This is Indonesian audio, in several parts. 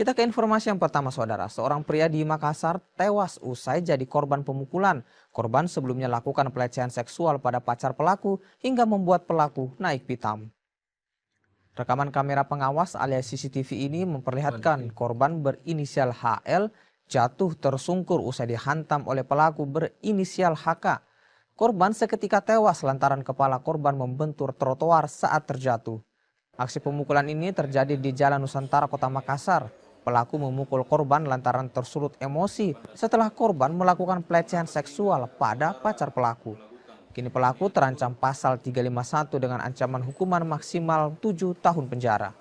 Kita ke informasi yang pertama, saudara. Seorang pria di Makassar tewas usai jadi korban pemukulan. Korban sebelumnya lakukan pelecehan seksual pada pacar pelaku hingga membuat pelaku naik pitam. Rekaman kamera pengawas alias CCTV ini memperlihatkan korban berinisial HL jatuh tersungkur usai dihantam oleh pelaku berinisial HK. Korban seketika tewas lantaran kepala korban membentur trotoar saat terjatuh. Aksi pemukulan ini terjadi di Jalan Nusantara, Kota Makassar. Pelaku memukul korban lantaran tersulut emosi setelah korban melakukan pelecehan seksual pada pacar pelaku. Kini pelaku terancam pasal 351 dengan ancaman hukuman maksimal 7 tahun penjara.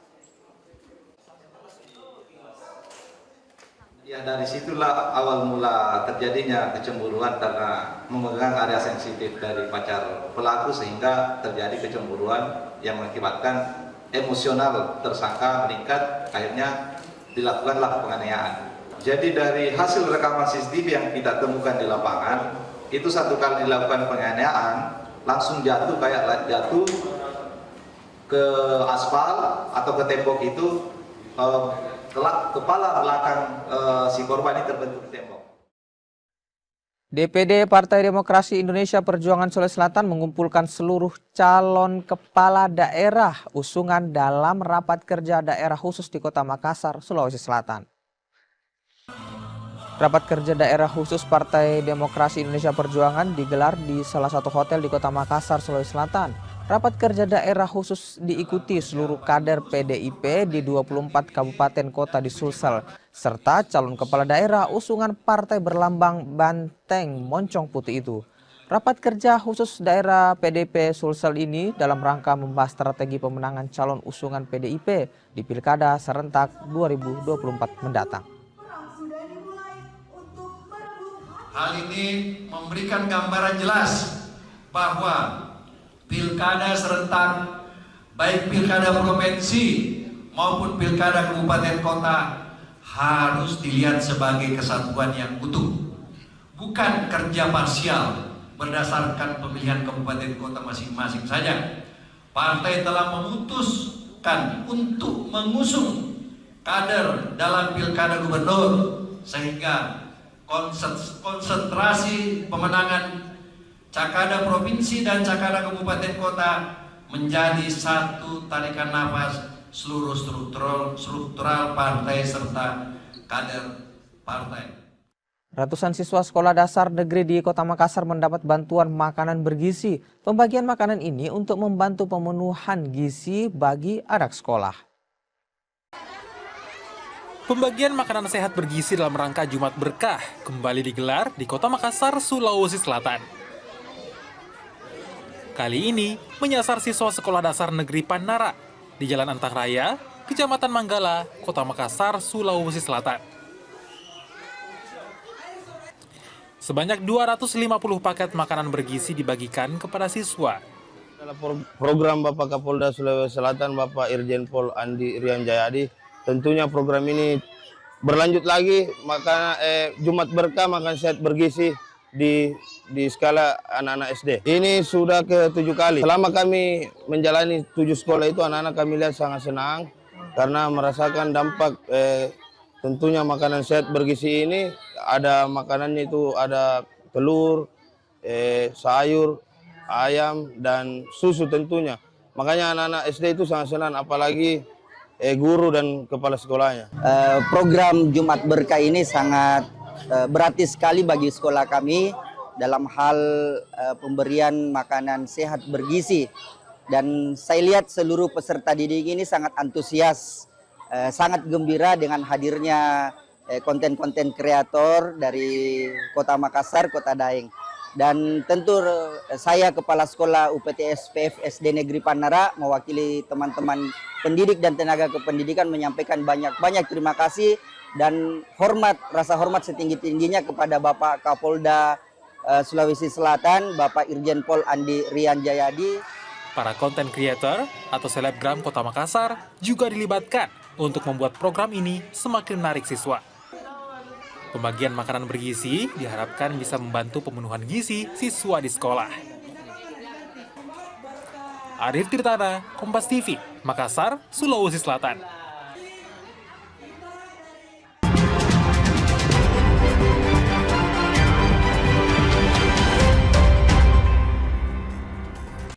Ya, dari situlah awal mula terjadinya kecemburuan karena memegang area sensitif dari pacar pelaku sehingga terjadi kecemburuan yang mengakibatkan emosional tersangka meningkat, akhirnya dilakukanlah penganiayaan. Jadi dari hasil rekaman CCTV yang kita temukan di lapangan, itu satu kali dilakukan penganiayaan, langsung jatuh ke aspal atau ke tembok itu, kepala belakang si korban ini terbentuk tembok. DPD Partai Demokrasi Indonesia Perjuangan Sulawesi Selatan mengumpulkan seluruh calon kepala daerah usungan dalam rapat kerja daerah khusus di Kota Makassar, Sulawesi Selatan. Rapat kerja daerah khusus Partai Demokrasi Indonesia Perjuangan digelar di salah satu hotel di Kota Makassar, Sulawesi Selatan. Rapat kerja daerah khusus diikuti seluruh kader PDIP di 24 kabupaten kota di Sulsel, serta calon kepala daerah usungan partai berlambang banteng moncong putih itu. Rapat kerja khusus daerah PDIP Sulsel ini dalam rangka membahas strategi pemenangan calon usungan PDIP di Pilkada serentak 2024 mendatang. Hal ini memberikan gambaran jelas bahwa Pilkada serentak, baik Pilkada provinsi maupun Pilkada kabupaten kota harus dilihat sebagai kesatuan yang utuh, bukan kerja parsial berdasarkan pemilihan kabupaten kota masing-masing saja. Partai telah memutuskan untuk mengusung kader dalam Pilkada gubernur sehingga konsentrasi pemenangan Cakada provinsi dan Cakada kabupaten kota menjadi satu tarikan nafas seluruh struktural partai serta kader partai. Ratusan siswa sekolah dasar negeri di Kota Makassar mendapat bantuan makanan bergizi. Pembagian makanan ini untuk membantu pemenuhan gizi bagi anak sekolah. Pembagian makanan sehat bergizi dalam rangka Jumat Berkah kembali digelar di Kota Makassar, Sulawesi Selatan. Kali ini menyasar siswa sekolah dasar negeri Panara di Jalan Antah Raya, Kecamatan Manggala, Kota Makassar, Sulawesi Selatan. Sebanyak 250 paket makanan bergizi dibagikan kepada siswa. Dalam program Bapak Kapolda Sulawesi Selatan, Bapak Irjen Pol Andi Rian Jayadi, tentunya program ini berlanjut lagi, maka Jumat Berkah makan sehat bergizi di skala anak-anak SD. Ini sudah ke-7 kali. Selama kami menjalani 7 sekolah itu, anak-anak kami lihat sangat senang karena merasakan dampak tentunya makanan sehat bergizi ini. Ada makanannya itu ada telur, sayur, ayam, dan susu tentunya. Makanya anak-anak SD itu sangat senang, apalagi guru dan kepala sekolahnya. Program Jumat Berkah ini sangat berarti sekali bagi sekolah kami dalam hal pemberian makanan sehat bergizi, dan saya lihat seluruh peserta didik ini sangat antusias, sangat gembira dengan hadirnya konten-konten kreator dari Kota Makassar, Kota Daeng. Dan tentu saya Kepala Sekolah UPTS PF SD Negeri Panara mewakili teman-teman pendidik dan tenaga kependidikan menyampaikan banyak-banyak terima kasih dan rasa hormat setinggi-tingginya kepada Bapak Kapolda Sulawesi Selatan, Bapak Irjen Pol Andi Rian Jayadi. Para konten creator atau selebgram Kota Makassar juga dilibatkan untuk membuat program ini semakin menarik siswa. Pembagian makanan bergizi diharapkan bisa membantu pemenuhan gizi siswa di sekolah. Arif Tirtana, Kompas TV, Makassar, Sulawesi Selatan.